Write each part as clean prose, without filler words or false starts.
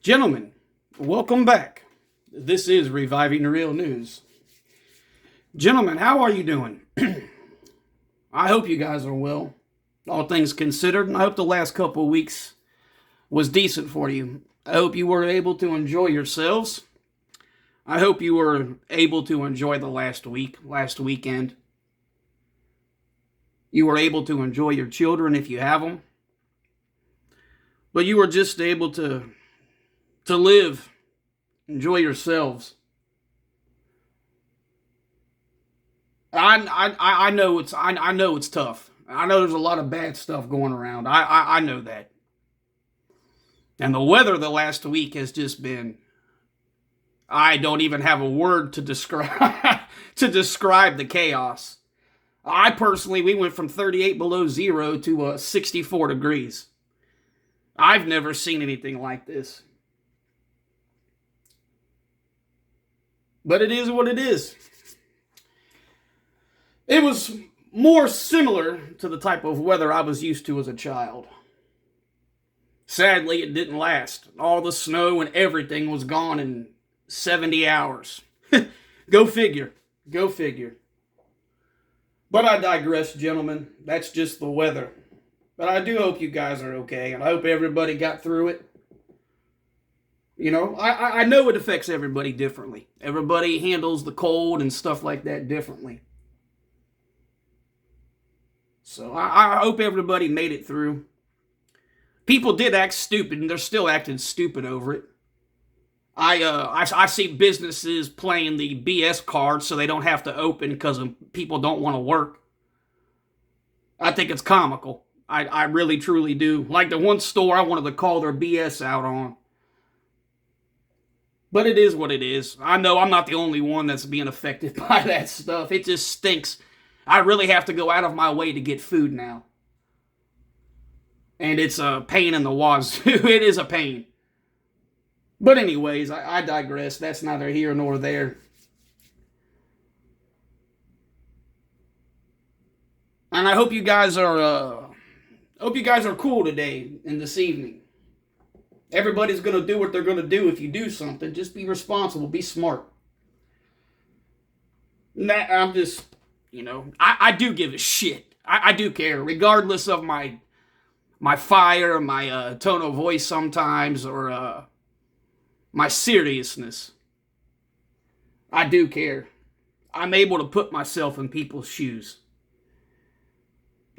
Gentlemen, welcome back. This is Reviving the Real News. Gentlemen, how are you doing? I hope you guys are well, all things considered, and I hope the last couple of weeks was decent for you. I hope you were able to enjoy yourselves. I hope you were able to enjoy the last weekend. You were able to enjoy your children if you have them. But you were just able to live, enjoy yourselves. I know it's tough. I know there's a lot of bad stuff going around. I know that. And the weather the last week has just been, I don't even have a word to describe to describe the chaos. I personally, we went from 38 below zero to 64 degrees. I've never seen anything like this. But it is what it is. It was more similar to the type of weather I was used to as a child. Sadly, it didn't last. All the snow and everything was gone in 70 hours. Go figure. Go figure. But I digress, gentlemen. That's just the weather. But I do hope you guys are okay, and I hope everybody got through it. You know, I know it affects everybody differently. Everybody handles the cold and stuff like that differently. So I hope everybody made it through. People did act stupid, and they're still acting stupid over it. I see businesses playing the BS card so they don't have to open because people don't want to work. I think it's comical. I really, truly do. Like the one store I wanted to call their BS out on. But it is what it is. I know I'm not the only one that's being affected by that stuff. It just stinks. I really have to go out of my way to get food now. And it's a pain in the wazoo. It is a pain. But anyways, I digress. That's neither here nor there. And I hope you guys are cool today and this evening. Everybody's going to do what they're going to do if you do something. Just be responsible. Be smart. I'm just, I do give a shit. I do care. Regardless of my fire, my tone of voice sometimes, or my seriousness. I do care. I'm able to put myself in people's shoes.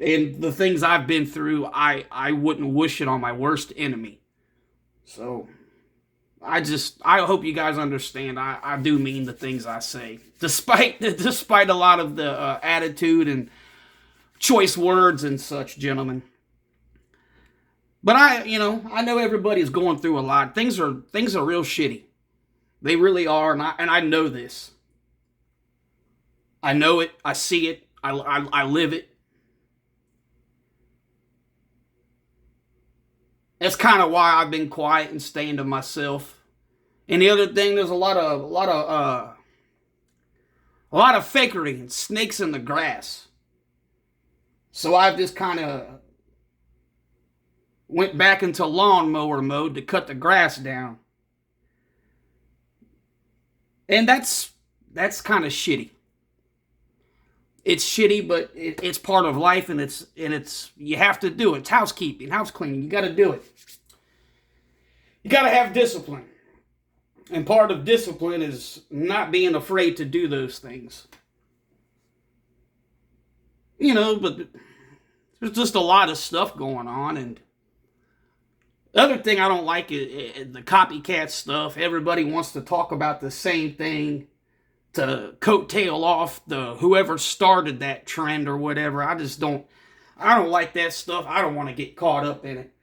And the things I've been through, I wouldn't wish it on my worst enemy. So, I hope you guys understand. I do mean the things I say, despite a lot of the attitude and choice words and such, gentlemen. But I know everybody's going through a lot. Things are real shitty. They really are, and I know this. I know it. I see it. I live it. That's kind of why I've been quiet and staying to myself. And the other thing, there's a lot of fakery and snakes in the grass. So I've just kind of went back into lawnmower mode to cut the grass down. And that's kind of shitty. It's shitty, but it's part of life, and it's you have to do it. It's housekeeping, house cleaning. You got to do it. You got to have discipline, and part of discipline is not being afraid to do those things. But there's just a lot of stuff going on, and the other thing I don't like is the copycat stuff. Everybody wants to talk about the same thing to coattail off whoever started that trend or whatever. I don't like that stuff. I don't want to get caught up in it.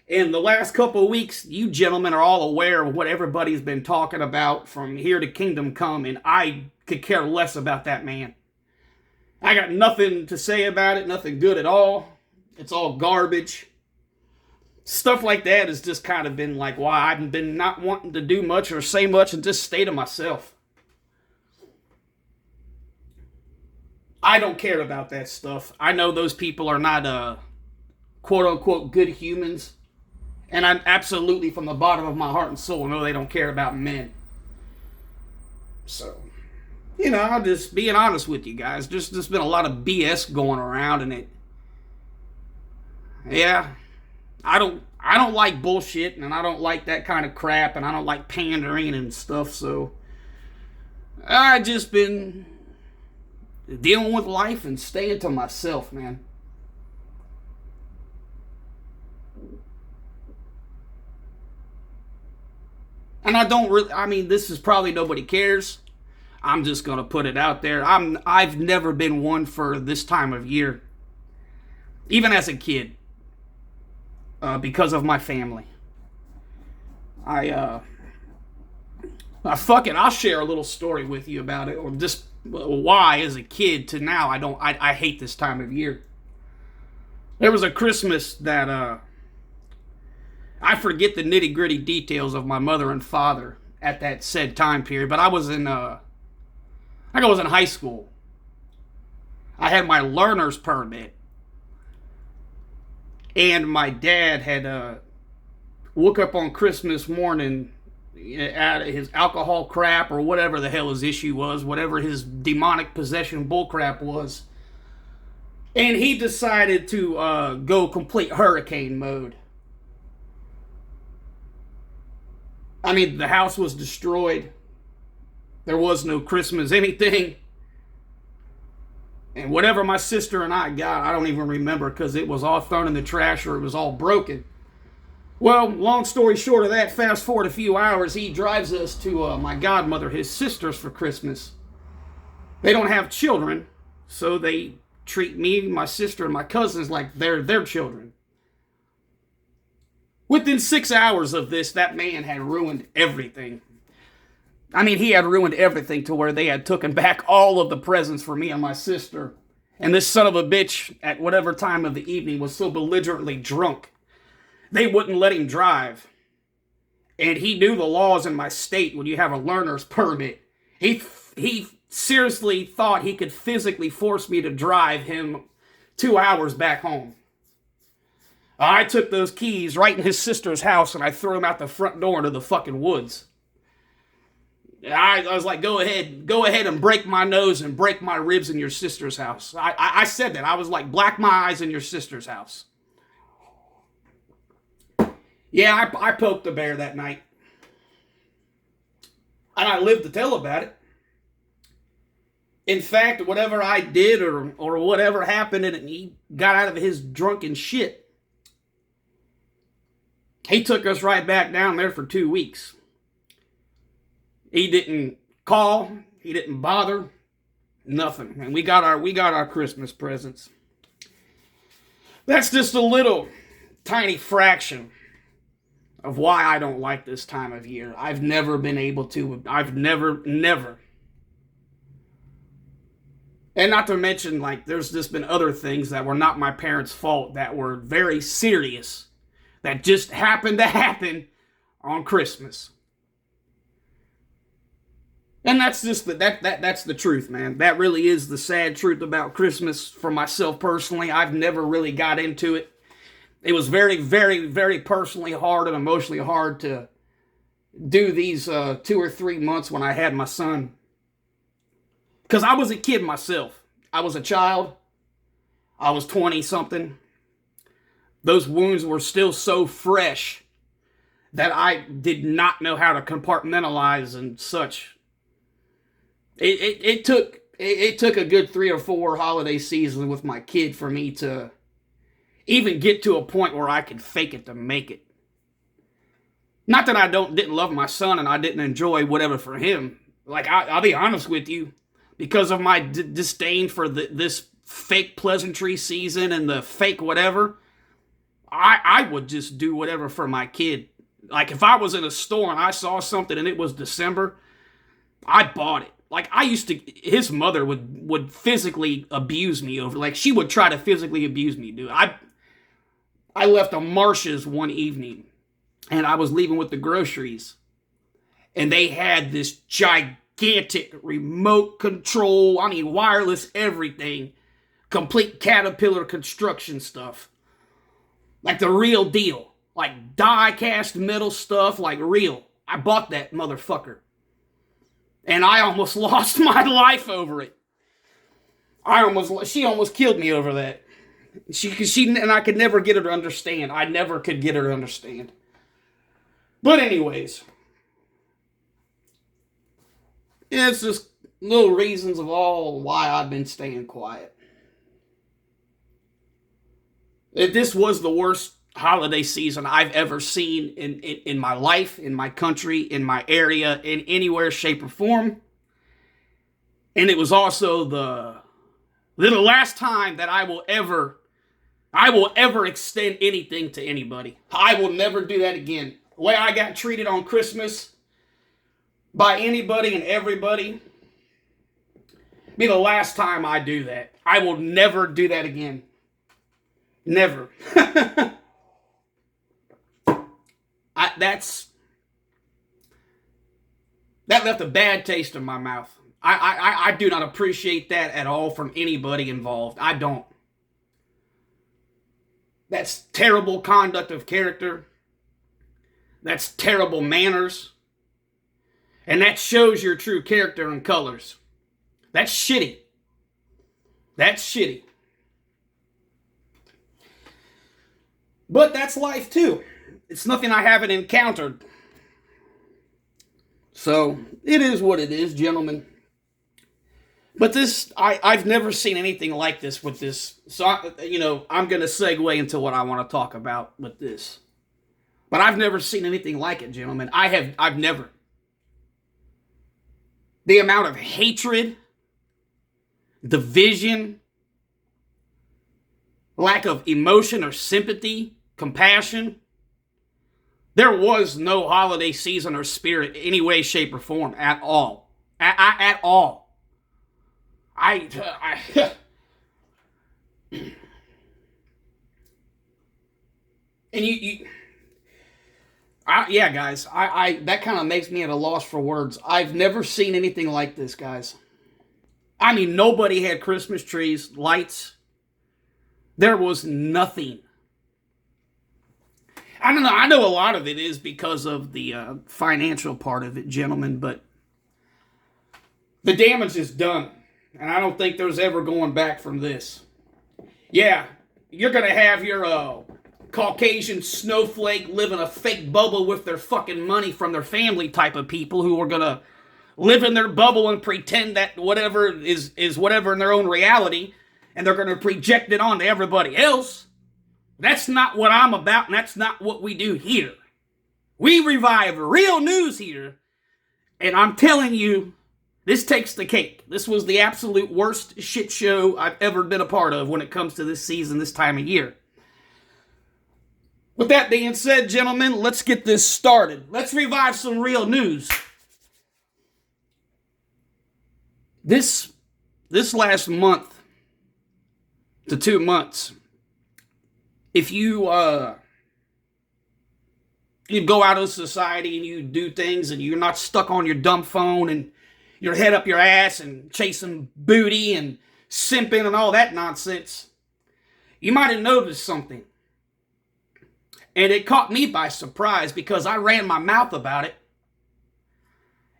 In the last couple of weeks, you gentlemen are all aware of what everybody's been talking about from here to Kingdom Come, and I could care less about that man. I got nothing to say about it, nothing good at all. It's all garbage. Stuff like that has just kind of been like why I've been not wanting to do much or say much and just stay to myself. I don't care about that stuff. I know those people are not quote unquote good humans. And I absolutely, from the bottom of my heart and soul, know they don't care about men. So, I'm just being honest with you guys. There's been a lot of BS going around, and yeah, I don't like bullshit, and I don't like that kind of crap, and I don't like pandering and stuff. So, I just been dealing with life and staying to myself, man. And I don't really, this is probably nobody cares. I'm just gonna put it out there. I've never been one for this time of year, even as a kid, because of my family. I fuck it. I'll share a little story with you about it, or just why, as a kid to now, I hate this time of year. There was a Christmas that I forget the nitty gritty details of my mother and father at that said time period, but I was in high school. I had my learner's permit, and my dad had woke up on Christmas morning out of his alcohol crap or whatever the hell his issue was, whatever his demonic possession bullcrap was, and he decided to go complete hurricane mode. The house was destroyed. There was no Christmas anything. And whatever my sister and I got, I don't even remember, because it was all thrown in the trash or it was all broken. Well, long story short of that, fast forward a few hours, he drives us to my godmother, his sisters, for Christmas. They don't have children, so they treat me, my sister, and my cousins like they're their children. Within 6 hours of this, that man had ruined everything. He had ruined everything to where they had taken back all of the presents for me and my sister. And this son of a bitch, at whatever time of the evening, was so belligerently drunk, they wouldn't let him drive. And he knew the laws in my state when you have a learner's permit. He seriously thought he could physically force me to drive him 2 hours back home. I took those keys right in his sister's house and I threw them out the front door into the fucking woods. I was like, go ahead and break my nose and break my ribs in your sister's house. I said that. I was like, black my eyes in your sister's house. Yeah, I poked the bear that night. And I lived to tell about it. In fact, whatever I did or whatever happened and he got out of his drunken shit, he took us right back down there for 2 weeks. He didn't call. He didn't bother. Nothing. And we got our Christmas presents. That's just a little tiny fraction of why I don't like this time of year. I've never been able to. I've never. And not to mention, there's just been other things that were not my parents' fault that were very serious that just happened to happen on Christmas. And that's just that's the truth, man. That really is the sad truth about Christmas for myself personally. I've never really got into it. It was very, very, very personally hard and emotionally hard to do these 2 or 3 months when I had my son. Because I was a kid myself. I was a child. I was 20-something. Those wounds were still so fresh that I did not know how to compartmentalize and such. It took a good 3 or 4 holiday seasons with my kid for me to even get to a point where I could fake it to make it. Not that I didn't love my son and I didn't enjoy whatever for him. I'll be honest with you, because of my disdain for this fake pleasantry season and the fake whatever, I would just do whatever for my kid. If I was in a store and I saw something and it was December, I bought it. His mother would physically abuse me over, she would try to physically abuse me, dude. I left a Marsh's one evening, and I was leaving with the groceries, and they had this gigantic remote control, wireless everything, complete Caterpillar construction stuff. The real deal. like die-cast metal stuff, like real. I bought that motherfucker. And I almost lost my life over it. She almost killed me over that. And I could never get her to understand. I never could get her to understand. But anyways, it's just little reasons of all why I've been staying quiet. This was the worst holiday season I've ever seen in my life, in my country, in my area, in anywhere, shape, or form. And it was also the last time that I will ever extend anything to anybody. I will never do that again. The way I got treated on Christmas by anybody and everybody, be the last time I do that. I will never do that again. Never. That left a bad taste in my mouth. I do not appreciate that at all from anybody involved. I don't. That's terrible conduct of character. That's terrible manners. And that shows your true character and colors. That's shitty. That's shitty. But that's life too. It's nothing I haven't encountered. So, it is what it is, gentlemen. But this, I've never seen anything like this with this. So, I'm going to segue into what I want to talk about with this. But I've never seen anything like it, gentlemen. I've never. The amount of hatred, division, lack of emotion or sympathy, compassion. There was no holiday season or spirit any way, shape, or form at all. At all. Yeah, guys, that kind of makes me at a loss for words. I've never seen anything like this, guys. I mean, nobody had Christmas trees, lights. There was nothing. I don't know. I know a lot of it is because of the financial part of it, gentlemen, but the damage is done. And I don't think there's ever going back from this. Yeah, you're going to have your Caucasian snowflake live in a fake bubble with their fucking money from their family type of people who are going to live in their bubble and pretend that whatever is whatever in their own reality, and they're going to project it onto everybody else. That's not what I'm about, and that's not what we do here. We revive real news here, and I'm telling you, this takes the cake. This was the absolute worst shit show I've ever been a part of when it comes to this season, this time of year. With that being said, gentlemen, let's get this started. Let's revive some real news. This last month to 2 months, if you go out in society and you do things and you're not stuck on your dumb phone and your head up your ass and chasing booty and simping and all that nonsense, you might have noticed something. And it caught me by surprise because I ran my mouth about it.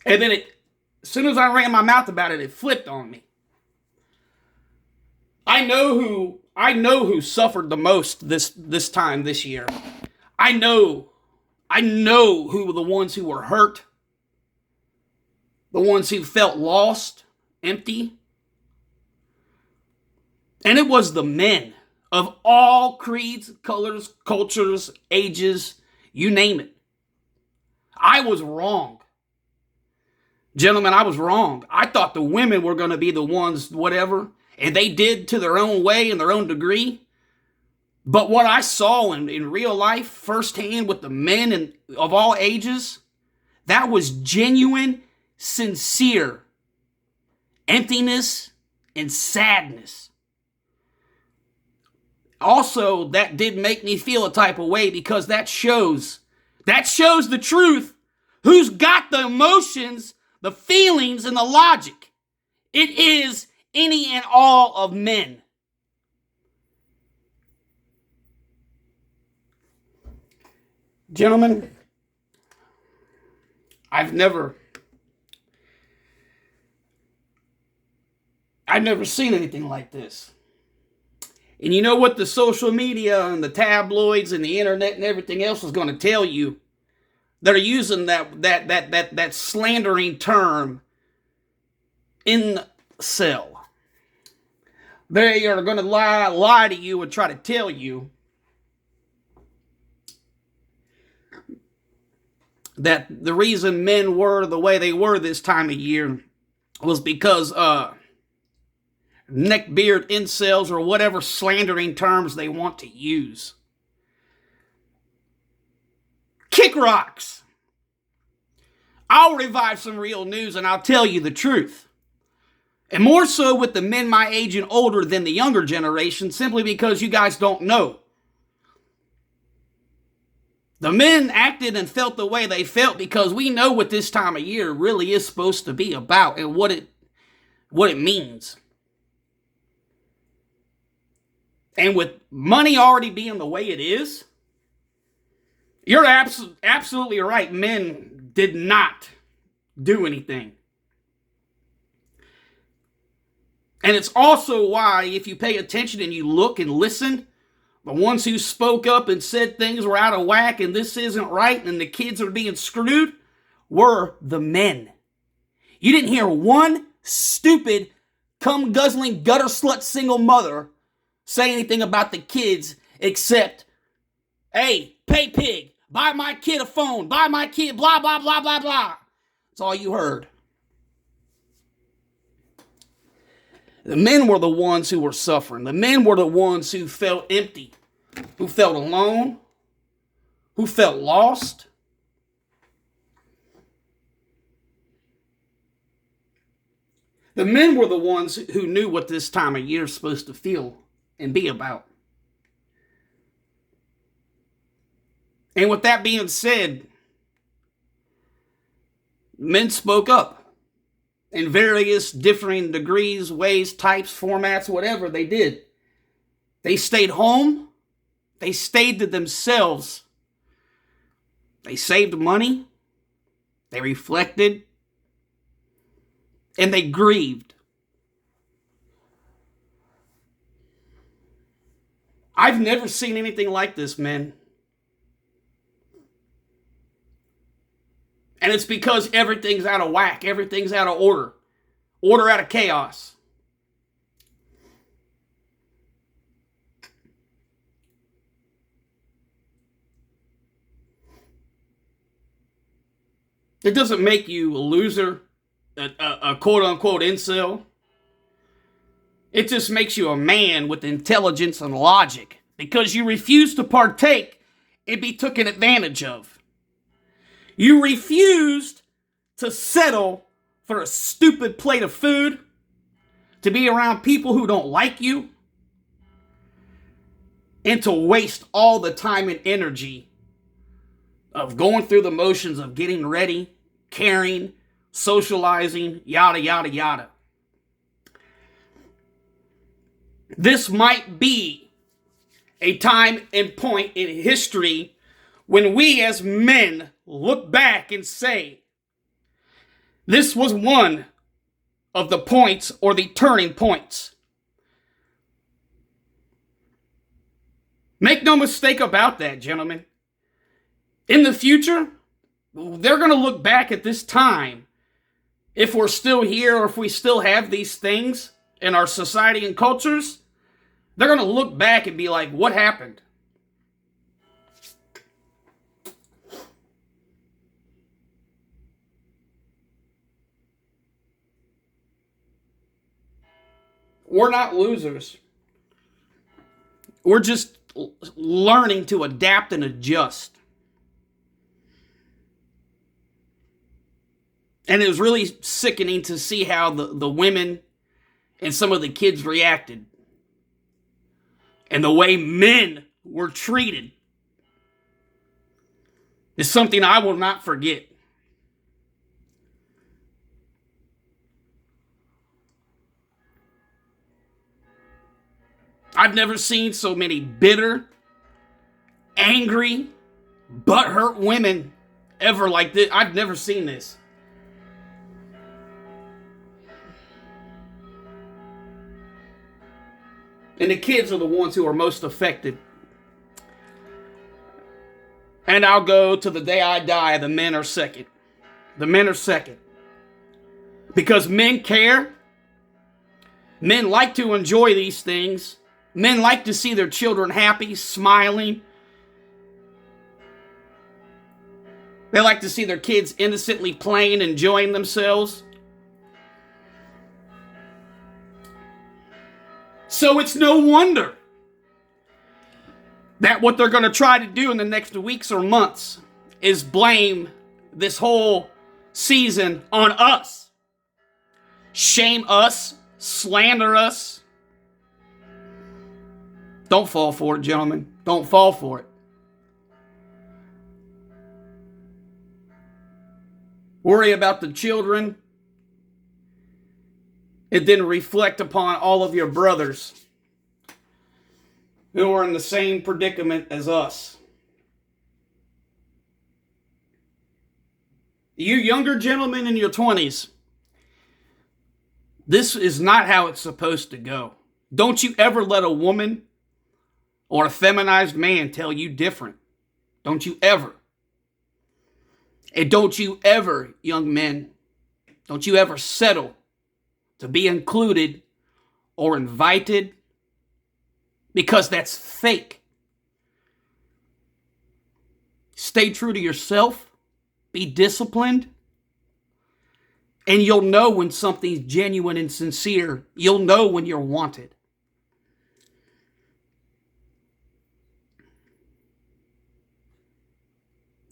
And then as soon as I ran my mouth about it, it flipped on me. I know who suffered the most this time this year. I know who were the ones who were hurt. The ones who felt lost, empty. And it was the men of all creeds, colors, cultures, ages, you name it. I was wrong. Gentlemen, I was wrong. I thought the women were going to be the ones, whatever, and they did to their own way and their own degree. But what I saw in real life, firsthand with the men of all ages, that was genuine, sincere emptiness and sadness. Also, that did make me feel a type of way because that shows the truth. Who's got the emotions, the feelings, and the logic? It is any and all of men. Gentlemen, I've never seen anything like this. And you know what the social media and the tabloids and the internet and everything else is going to tell you? They're using that slandering term, incel. They are going to lie to you and try to tell you that the reason men were the way they were this time of year was because neckbeard incels or whatever slandering terms they want to use. Kick rocks. I'll revive some real news and I'll tell you the truth. And more so with the men my age and older than the younger generation, simply because you guys don't know. The men acted and felt the way they felt because we know what this time of year really is supposed to be about and what it means. And with money already being the way it is, you're absolutely right. Men did not do anything. And it's also why, if you pay attention and you look and listen, the ones who spoke up and said things were out of whack and this isn't right and the kids are being screwed were the men. You didn't hear one stupid, cum-guzzling, gutter-slut single mother say anything about the kids except, hey, pay pig, buy my kid a phone, buy my kid, blah, blah, blah, blah, blah. That's all you heard. The men were the ones who were suffering. The men were the ones who felt empty, who felt alone, who felt lost. The men were the ones who knew what this time of year is supposed to feel and be about. And with that being said, men spoke up. In various differing degrees, ways, types, formats, whatever they did. They stayed home. They stayed to themselves. They saved money. They reflected. And they grieved. I've never seen anything like this, men. And it's because everything's out of whack. Everything's out of order. Order out of chaos. It doesn't make you a loser, a quote-unquote incel. It just makes you a man with intelligence and logic because you refuse to partake and be taken advantage of. You refused to settle for a stupid plate of food, to be around people who don't like you, and to waste all the time and energy of going through the motions of getting ready, caring, socializing, yada, yada, yada. This might be a time and point in history when we as men look back and say, this was one of the points or the turning points. Make no mistake about that, gentlemen. In the future, they're going to look back at this time, if we're still here or if we still have these things in our society and cultures, they're going to look back and be like, what happened? We're not losers. We're just learning to adapt and adjust. And it was really sickening to see how the women and some of the kids reacted. And the way men were treated is something I will not forget. I've never seen so many bitter, angry, butthurt women ever like this. I've never seen this. And the kids are the ones who are most affected. And I'll go to the day I die, the men are second. The men are second. Because men care. Men like to enjoy these things. Men like to see their children happy, smiling. They like to see their kids innocently playing, enjoying themselves. So it's no wonder that what they're going to try to do in the next weeks or months is blame this whole season on us. Shame us, slander us. Don't fall for it, gentlemen. Don't fall for it. Worry about the children. And then reflect upon all of your brothers who are in the same predicament as us. You younger gentlemen in your 20s, this is not how it's supposed to go. Don't you ever let a woman or a feminized man tell you different. Don't you ever. And don't you ever, young men, don't you ever settle to be included or invited, because that's fake. Stay true to yourself. Be disciplined. And you'll know when something's genuine and sincere. You'll know when you're wanted.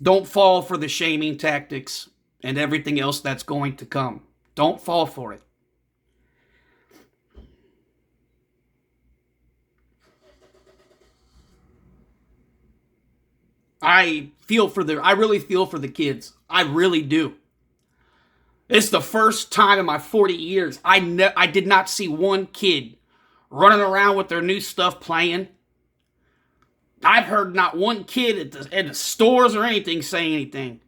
Don't fall for the shaming tactics and everything else that's going to come. Don't fall for it. I really feel for the kids. I really do. It's the first time in my 40 years I did not see one kid running around with their new stuff playing. I've heard not one kid at the stores or anything say anything.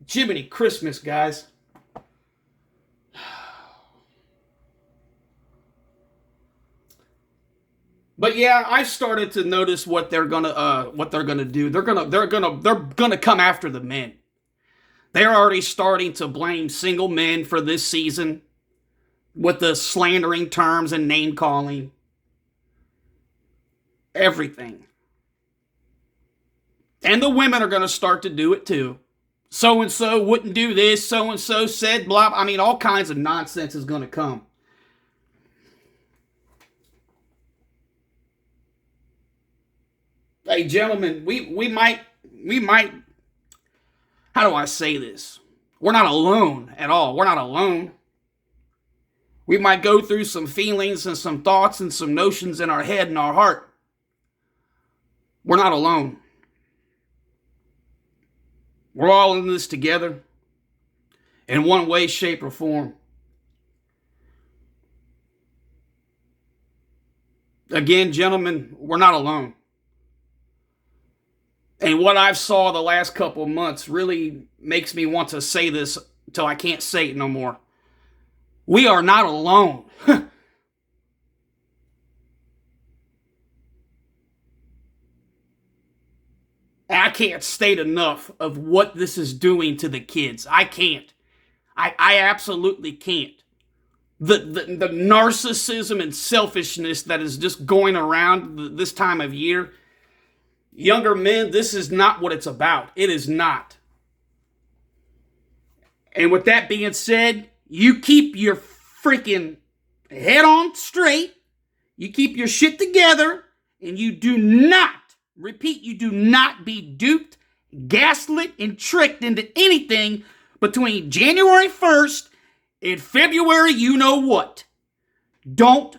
Jiminy Christmas, guys. But yeah, I started to notice what they're gonna do. They're gonna come after the men. They're already starting to blame single men for this season with the slandering terms and name calling. Everything. And the women are gonna start to do it too. So-and-so wouldn't do this, so-and-so said blah. I mean, all kinds of nonsense is gonna come. Hey, gentlemen, we might, how do I say this? We're not alone at all. We're not alone. We might go through some feelings and some thoughts and some notions in our head and our heart. We're not alone. We're all in this together in one way, shape, or form. Again, gentlemen, we're not alone. And what I've saw the last couple of months really makes me want to say this till I can't say it no more. We are not alone. I can't state enough of what this is doing to the kids. I can't. I absolutely can't. The narcissism and selfishness that is just going around this time of year. Younger men, this is not what it's about. It is not. And with that being said, you keep your freaking head on straight. You keep your shit together. And you do not, repeat, you do not be duped, gaslit, and tricked into anything between January 1st and February you know what. Don't.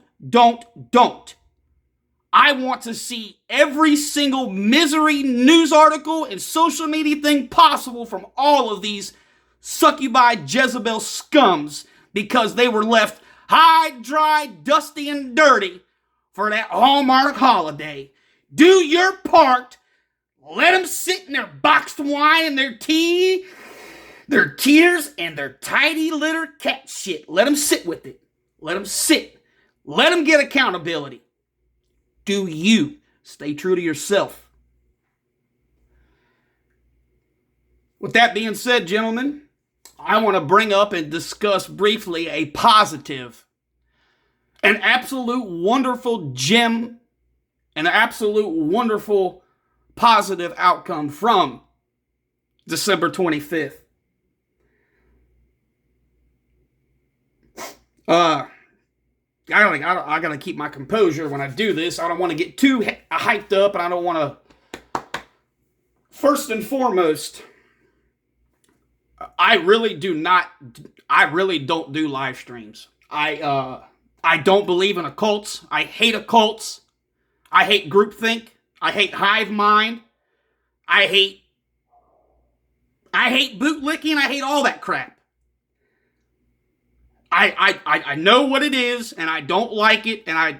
I want to see every single misery news article and social media thing possible from all of these succubi Jezebel scums, because they were left high, dry, dusty, and dirty for that Hallmark holiday. Do your part. Let them sit in their boxed wine and their tea, their tears, and their tidy litter cat shit. Let them sit with it. Let them sit. Let them get accountability. Do you. Stay true to yourself. With that being said, gentlemen, I want to bring up and discuss briefly a positive, an absolute wonderful gem, an absolute wonderful positive outcome from December 25th. I gotta keep my composure when I do this. I don't want to get too hyped up, and I don't want to. First and foremost, I really don't do live streams. I don't believe in occults. I hate occults. I hate groupthink. I hate hive mind. I hate bootlicking. I hate all that crap. I know what it is, and I don't like it, and I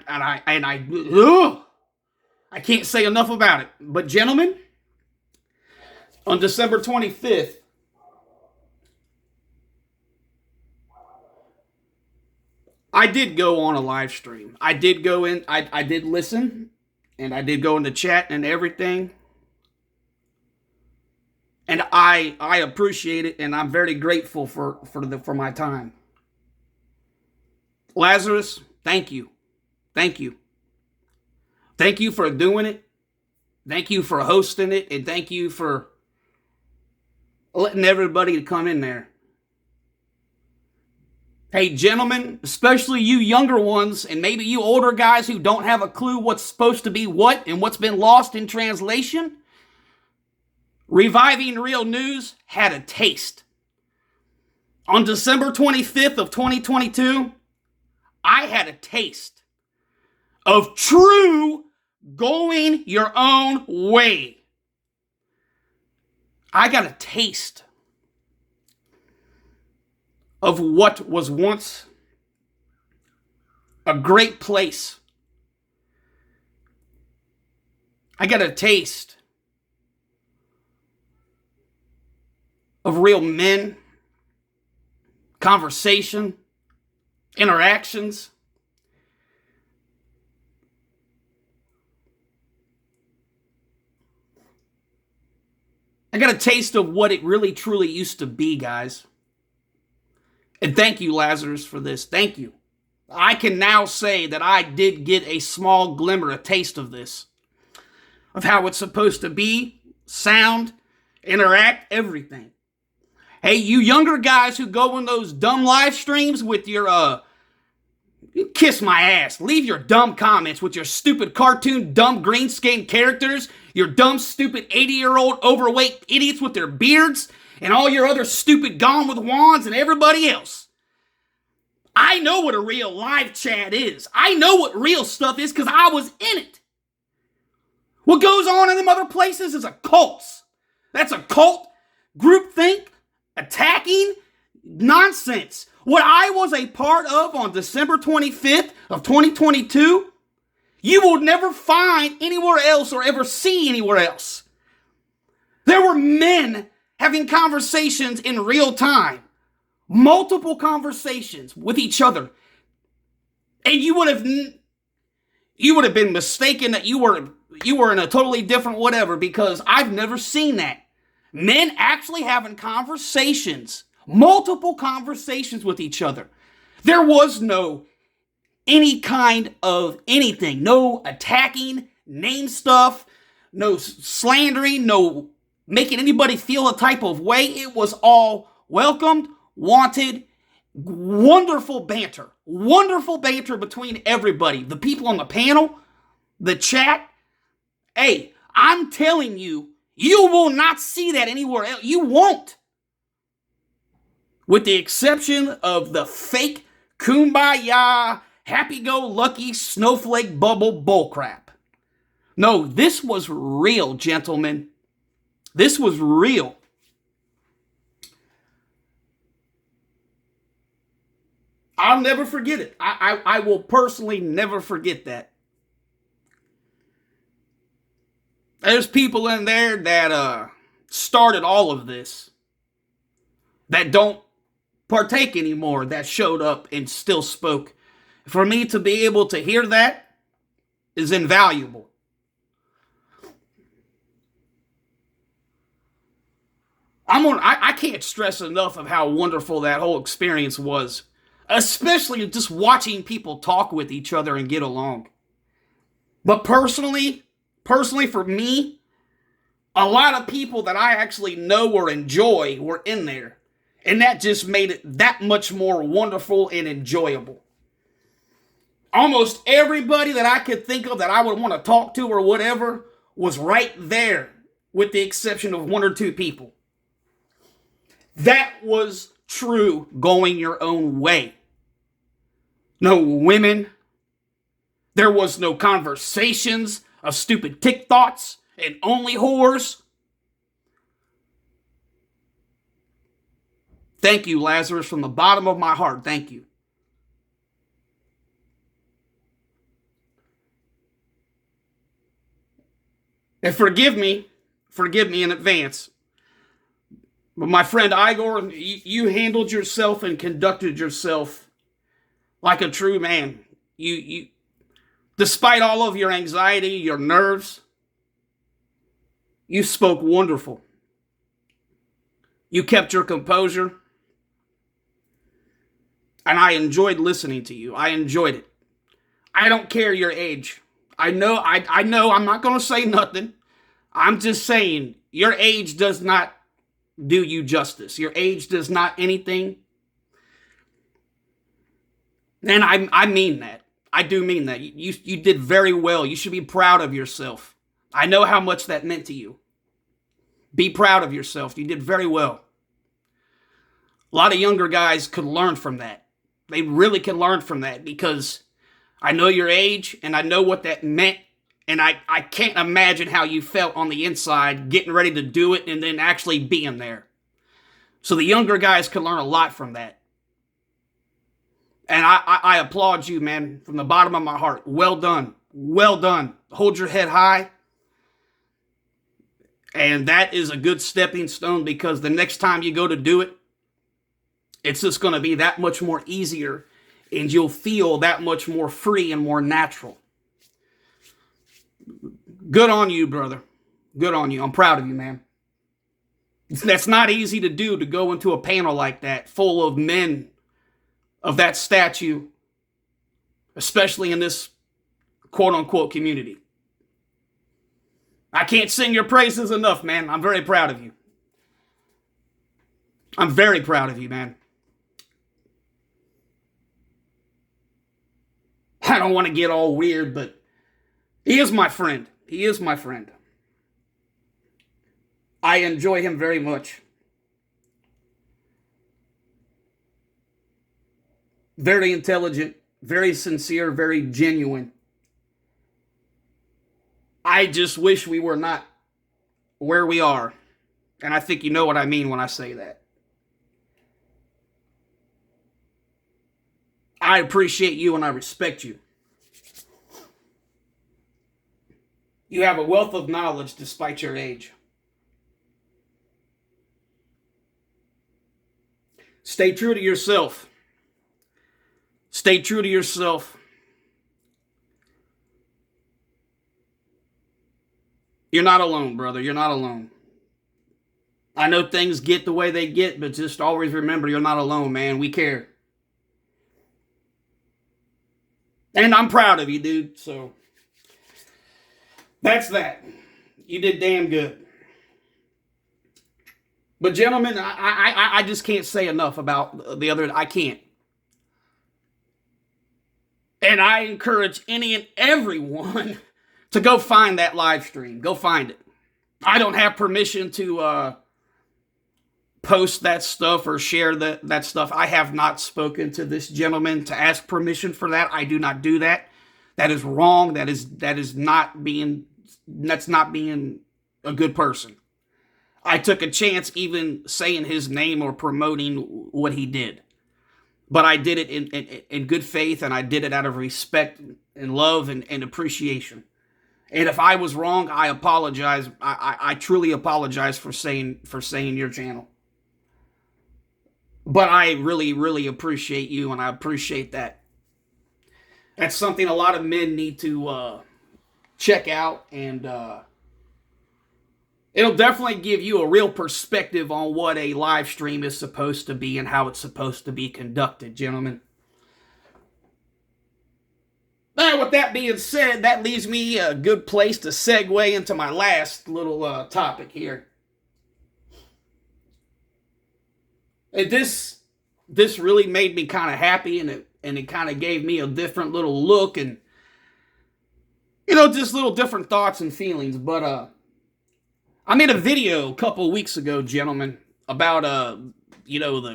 can't say enough about it. But gentlemen, on December 25th, I did go on a live stream. I did go in, I did listen, and I did go in the chat and everything. And I appreciate it, and I'm very grateful for my time. Lazarus, thank you. Thank you. Thank you for doing it. Thank you for hosting it, and thank you for letting everybody come in there. Hey, gentlemen, especially you younger ones, and maybe you older guys who don't have a clue what's supposed to be what and what's been lost in translation, Reviving Real News had a taste. On December 25th of 2022, I had a taste of true going your own way. I got a taste of what was once a great place. I got a taste of real men, conversation, interactions. I got a taste of what it really truly used to be, guys. And thank you, Lazarus, for this. Thank you. I can now say that I did get a small glimmer, a taste of this. Of how it's supposed to be, sound, interact, everything. Hey, you younger guys who go in those dumb live streams with your, you kiss my ass. Leave your dumb comments with your stupid cartoon, dumb green screen characters, your dumb, stupid 80-year-old overweight idiots with their beards, and all your other stupid Gone with Wands and everybody else. I know what a real live chat is. I know what real stuff is because I was in it. What goes on in them other places is a cult. That's a cult, groupthink, attacking nonsense. What I was a part of on December 25th of 2022, you will never find anywhere else or ever see anywhere else. There were men having conversations in real time, multiple conversations with each other, and you would have been mistaken that you were in a totally different whatever, because I've never seen that. Men actually having conversations, multiple conversations with each other. There was no any kind of anything, no attacking, name stuff, no slandering, no making anybody feel a type of way. It was all welcomed, wanted, wonderful banter between everybody. The people on the panel, the chat. Hey, I'm telling you, you will not see that anywhere else. You won't. With the exception of the fake kumbaya, happy-go-lucky snowflake bubble bullcrap. No, this was real, gentlemen. This was real. I'll never forget it. I will personally never forget that. There's people in there that started all of this that don't partake anymore, that showed up and still spoke. For me to be able to hear that is invaluable. I can't stress enough of how wonderful that whole experience was, especially just watching people talk with each other and get along. But personally for me, a lot of people that I actually know or enjoy were in there. And that just made it that much more wonderful and enjoyable. Almost everybody that I could think of that I would want to talk to or whatever was right there, with the exception of one or two people. That was true going your own way. No women. There was no conversations of stupid tick thoughts and only whores. Thank you, Lazarus, from the bottom of my heart. Thank you. And forgive me in advance. But my friend Igor, you handled yourself and conducted yourself like a true man. You, despite all of your anxiety, your nerves, you spoke wonderful. You kept your composure. And I enjoyed listening to you. I enjoyed it. I don't care your age. I know I'm not going to say nothing. I'm just saying your age does not do you justice. Your age does not anything. And I mean that. I do mean that. You did very well. You should be proud of yourself. I know how much that meant to you. Be proud of yourself. You did very well. A lot of younger guys could learn from that. They really can learn from that, because I know your age and I know what that meant. And I can't imagine how you felt on the inside getting ready to do it and then actually being there. So the younger guys can learn a lot from that. And I applaud you, man, from the bottom of my heart. Well done. Well done. Hold your head high. And that is a good stepping stone, because the next time you go to do it, it's just going to be that much more easier, and you'll feel that much more free and more natural. Good on you, brother. Good on you. I'm proud of you, man. That's not easy to do, to go into a panel like that full of men of that stature, especially in this quote-unquote community. I can't sing your praises enough, man. I'm very proud of you. I'm very proud of you, man. I don't want to get all weird, but he is my friend. He is my friend. I enjoy him very much. Very intelligent, very sincere, very genuine. I just wish we were not where we are. And I think you know what I mean when I say that. I appreciate you and I respect you. You have a wealth of knowledge despite your age. Stay true to yourself. Stay true to yourself. You're not alone, brother. You're not alone. I know things get the way they get, but just always remember you're not alone, man. We care. And I'm proud of you, dude. So that's that. You did damn good. But gentlemen, I just can't say enough about the other. I can't. And I encourage any and everyone to go find that live stream. Go find it. I don't have permission to post that stuff or share that stuff. I have not spoken to this gentleman to ask permission for that. I do not do that. That is wrong. That's not being a good person. I took a chance even saying his name or promoting what he did. But I did it in good faith, and I did it out of respect and love and appreciation. And if I was wrong, I apologize. I truly apologize for saying your channel. But I really, really appreciate you, and I appreciate that. That's something a lot of men need to check out, and it'll definitely give you a real perspective on what a live stream is supposed to be and how it's supposed to be conducted, gentlemen. Now, with that being said, that leaves me a good place to segue into my last little topic here. And this really made me kind of happy, and it kind of gave me a different little look, and just little different thoughts and feelings. But I made a video a couple of weeks ago, gentlemen, about the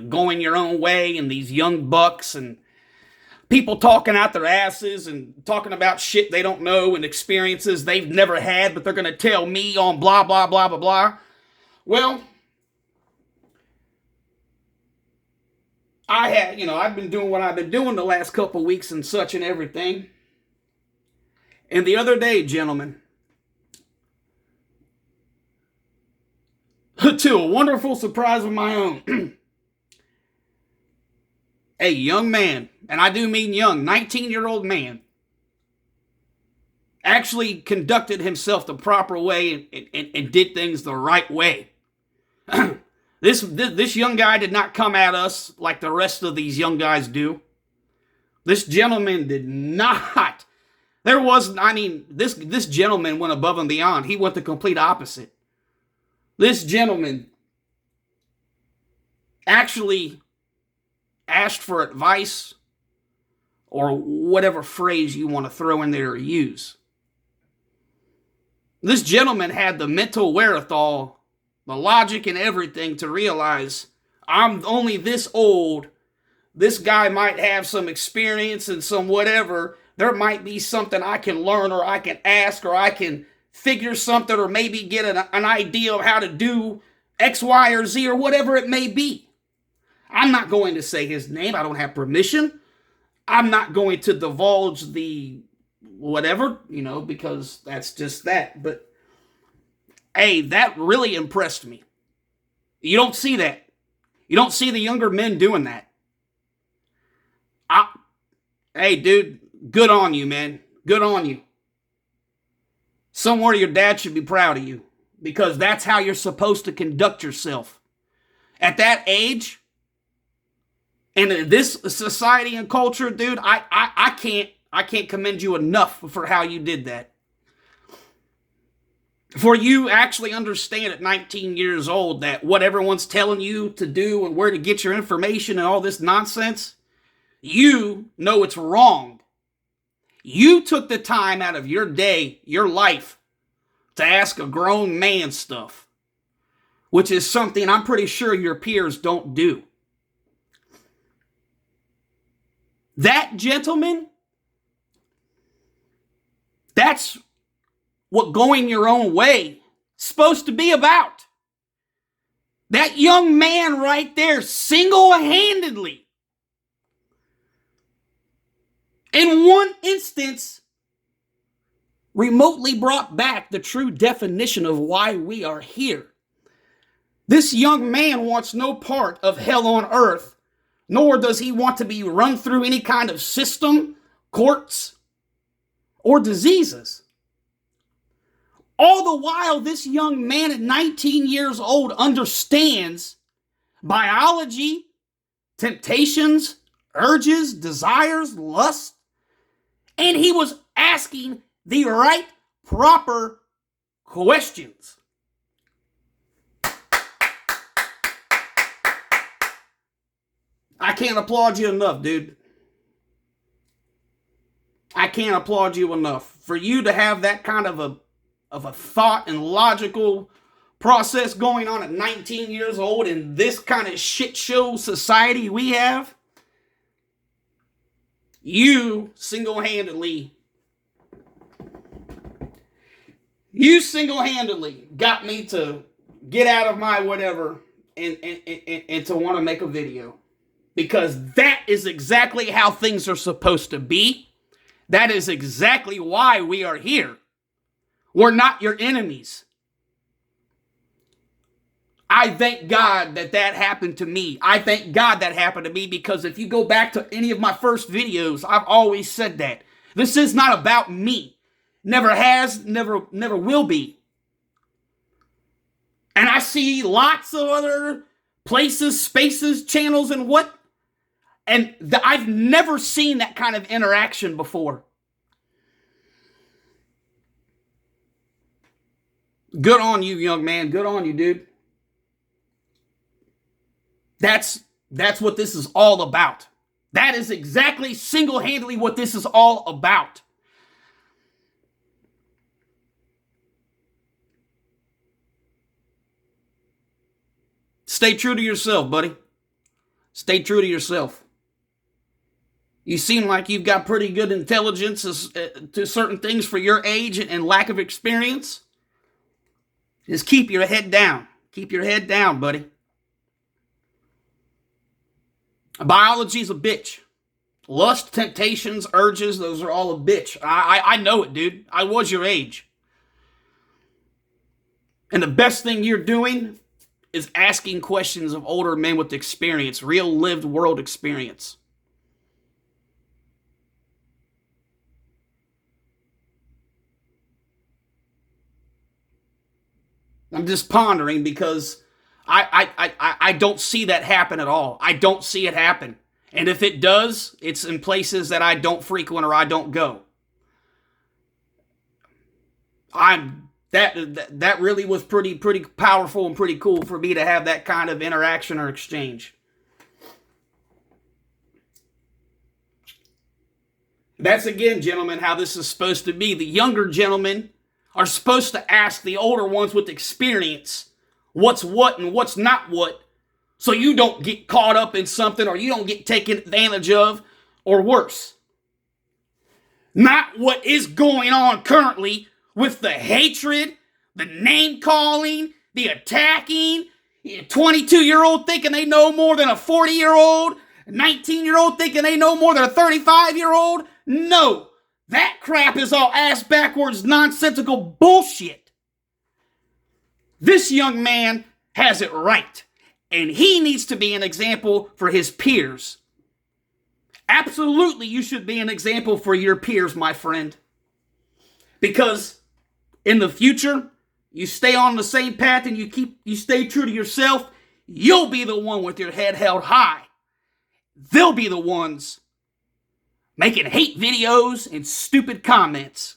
going your own way and these young bucks and people talking out their asses and talking about shit they don't know and experiences they've never had, but they're going to tell me on blah, blah, blah, blah, blah. Well, I've been doing what I've been doing the last couple weeks and such and everything. And the other day, gentlemen, to a wonderful surprise of my own, a young man, and I do mean young, 19-year-old man, actually conducted himself the proper way and did things the right way. This young guy did not come at us like the rest of these young guys do. This gentleman did not. This gentleman went above and beyond. He went the complete opposite. This gentleman actually asked for advice, or whatever phrase you want to throw in there or use. This gentleman had the mental wherewithal, the logic and everything to realize, I'm only this old. This guy might have some experience and some whatever. There might be something I can learn, or I can ask, or I can figure something, or maybe get an idea of how to do X, Y, or Z, or whatever it may be. I'm not going to say his name. I don't have permission. I'm not going to divulge the whatever, because that's just that. But, hey, that really impressed me. You don't see that. You don't see the younger men doing that. Hey, dude, good on you, man. Good on you. Somewhere your dad should be proud of you, because that's how you're supposed to conduct yourself. At that age, and in this society and culture, dude, I can't commend you enough for how you did that. For you actually understand at 19 years old that what everyone's telling you to do and where to get your information and all this nonsense, you know it's wrong. You took the time out of your day, your life, to ask a grown man stuff, which is something I'm pretty sure your peers don't do. That, gentleman, that's what going your own way is supposed to be about. That young man right there, single-handedly, in one instance, remotely brought back the true definition of why we are here. This young man wants no part of hell on earth, nor does he want to be run through any kind of system, courts, or diseases. All the while, this young man at 19 years old understands biology, temptations, urges, desires, lust, and he was asking the right, proper questions. I can't applaud you enough, dude. I can't applaud you enough. For you to have that kind of a thought and logical process going on at 19 years old in this kind of shit show society we have, you single-handedly got me to get out of my whatever and to want to make a video. Because that is exactly how things are supposed to be. That is exactly why we are here. We're not your enemies. I thank God that happened to me. I thank God that happened to me, because if you go back to any of my first videos, I've always said that. This is not about me. Never has, never will be. And I see lots of other places, spaces, channels, and what. And I've never seen that kind of interaction before. Good on you, young man. Good on you, dude. That's what this is all about. That is exactly single-handedly what this is all about. Stay true to yourself, buddy. Stay true to yourself. You seem like you've got pretty good intelligence to certain things for your age and lack of experience. Just keep your head down. Keep your head down, buddy. Biology's a bitch. Lust, temptations, urges, those are all a bitch. I know it, dude. I was your age. And the best thing you're doing is asking questions of older men with experience, real lived world experience. I'm just pondering, because I don't see that happen at all. I don't see it happen. And if it does, it's in places that I don't frequent or I don't go. That really was pretty powerful and pretty cool for me to have that kind of interaction or exchange. That's, again, gentlemen, how this is supposed to be. The younger gentlemen are supposed to ask the older ones with experience what's what and what's not what, so you don't get caught up in something or you don't get taken advantage of, or worse. Not what is going on currently with the hatred, the name-calling, the attacking, 22-year-old thinking they know more than a 40-year-old, 19-year-old thinking they know more than a 35-year-old. No, that crap is all ass-backwards, nonsensical bullshit. This young man has it right, and he needs to be an example for his peers. Absolutely, you should be an example for your peers, my friend. Because in the future, you stay on the same path and you stay true to yourself, you'll be the one with your head held high. They'll be the ones making hate videos and stupid comments.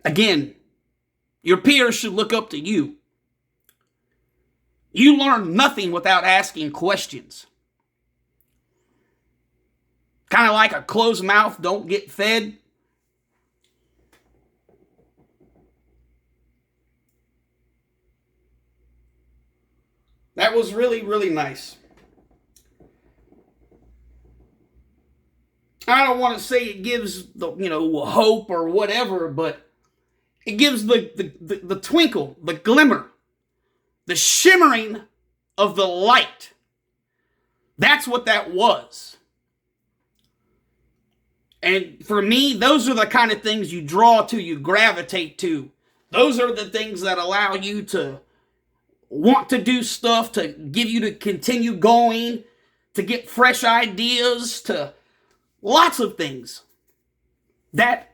Again, your peers should look up to you. You learn nothing without asking questions. Kind of like a closed mouth don't get fed. That was really, really nice. I don't want to say it gives the hope or whatever, but it gives the twinkle, the glimmer, the shimmering of the light. That's what that was. And for me, those are the kind of things you draw to, you gravitate to. Those are the things that allow you to want to do stuff, to give you to continue going, to get fresh ideas, to lots of things that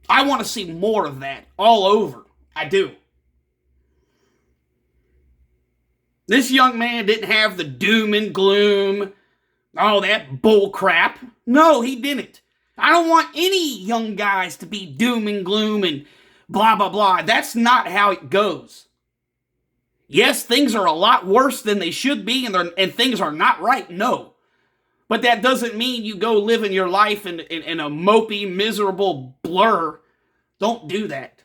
I want to see more of that all over. I do. This young man didn't have the doom and gloom, all that bull crap. No, he didn't. I don't want any young guys to be doom and gloom and blah, blah, blah. That's not how it goes. Yes, things are a lot worse than they should be, and things are not right. No. But that doesn't mean you go living your life in a mopey, miserable blur. Don't do that.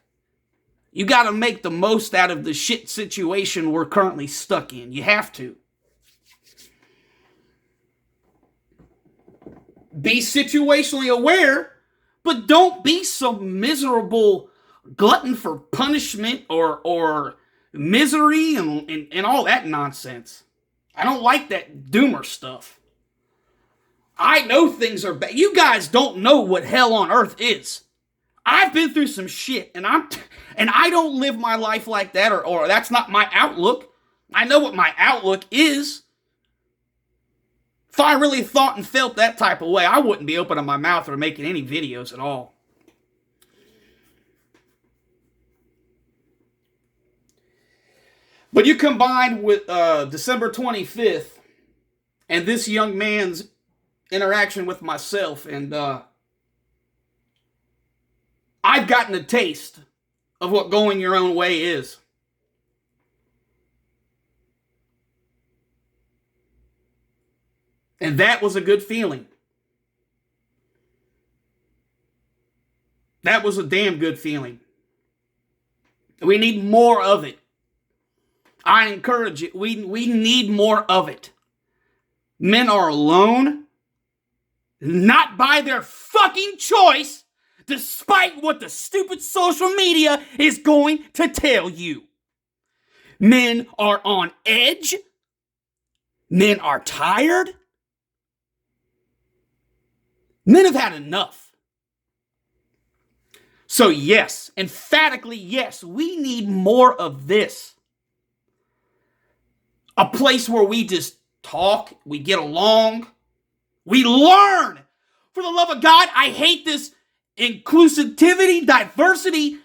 You got to make the most out of the shit situation we're currently stuck in. You have to. Be situationally aware, but don't be so miserable, glutton for punishment or misery and all that nonsense. I don't like that doomer stuff. I know things are bad. You guys don't know what hell on earth is. I've been through some shit, and I don't live my life like that, or that's not my outlook. I know what my outlook is. If I really thought and felt that type of way, I wouldn't be opening my mouth or making any videos at all. But you combine with December 25th and this young man's interaction with myself, and I've gotten a taste of what going your own way is. And that was a good feeling. That was a damn good feeling. We need more of it. I encourage it. We need more of it. Men are alone, not by their fucking choice, despite what the stupid social media is going to tell you. Men are on edge. Men are tired. Men have had enough. So yes, emphatically yes, we need more of this. A place where we just talk, we get along, we learn. For the love of God, I hate this inclusivity, diversity,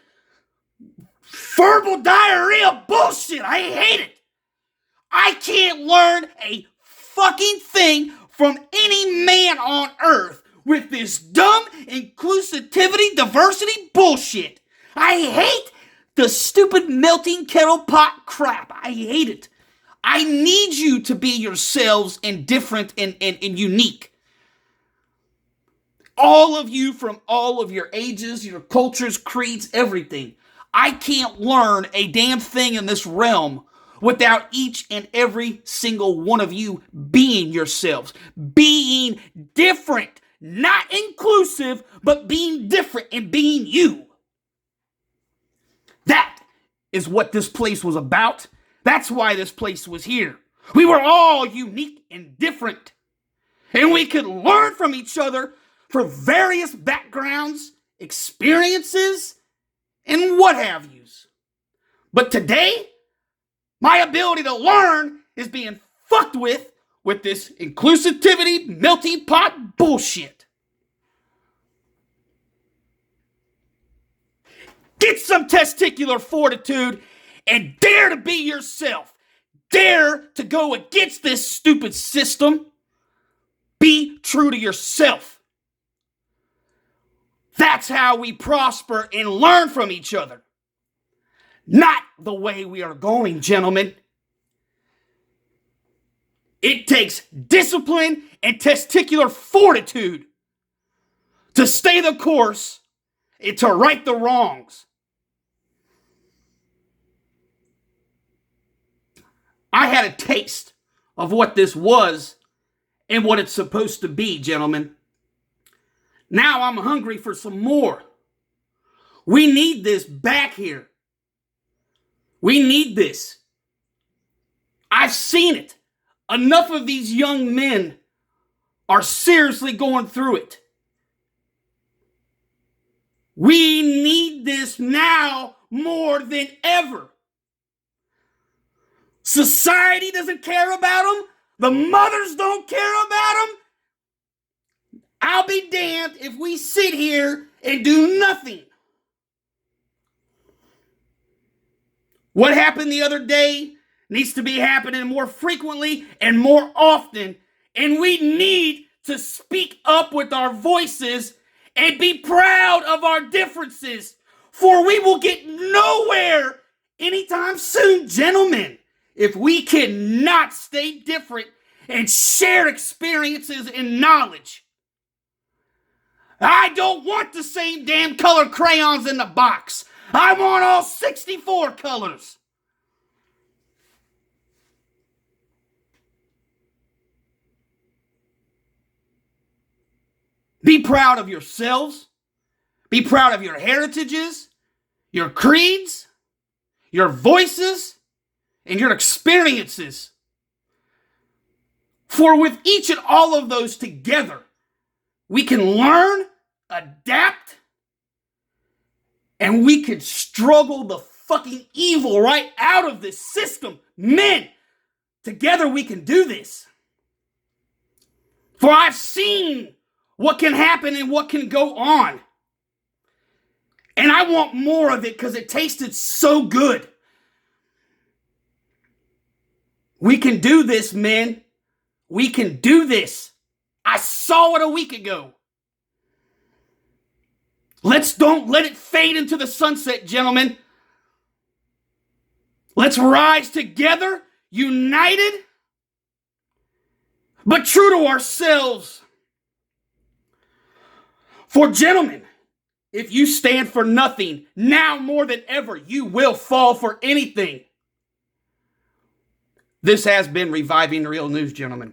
verbal diarrhea bullshit. I hate it. I can't learn a fucking thing from any man on earth with this dumb inclusivity, diversity bullshit. I hate the stupid melting kettle pot crap. I hate it. I need you to be yourselves and different and unique. All of you from all of your ages, your cultures, creeds, everything. I can't learn a damn thing in this realm without each and every single one of you being yourselves, being different, not inclusive, but being different and being you. That is what this place was about. That's why this place was here. We were all unique and different. And we could learn from each other for various backgrounds, experiences, and what have yous. But today, my ability to learn is being fucked with this inclusivity, melting pot bullshit. Get some testicular fortitude and dare to be yourself. Dare to go against this stupid system. Be true to yourself. That's how we prosper and learn from each other. Not the way we are going, gentlemen. It takes discipline and testicular fortitude to stay the course and to right the wrongs. I had a taste of what this was and what it's supposed to be, gentlemen. Now I'm hungry for some more. We need this back here. We need this. I've seen it. Enough of these young men are seriously going through it. We need this now more than ever. Society doesn't care about them. The mothers don't care about them. I'll be damned if we sit here and do nothing. What happened the other day needs to be happening more frequently and more often. And we need to speak up with our voices and be proud of our differences. For we will get nowhere anytime soon, gentlemen, if we cannot stay different and share experiences and knowledge. I don't want the same damn color crayons in the box. I want all 64 colors. Be proud of yourselves. Be proud of your heritages, your creeds, your voices, and your experiences. For with each and all of those together, We can learn, adapt, and we can struggle the fucking evil right out of this system. Men, together we can do this. For I've seen what can happen and what can go on. And I want more of it because it tasted so good. We can do this, men. We can do this. I saw it a week ago. Don't let it fade into the sunset, gentlemen. Let's rise together, united, but true to ourselves. For gentlemen, if you stand for nothing, now more than ever, you will fall for anything. This has been Reviving Real News, gentlemen.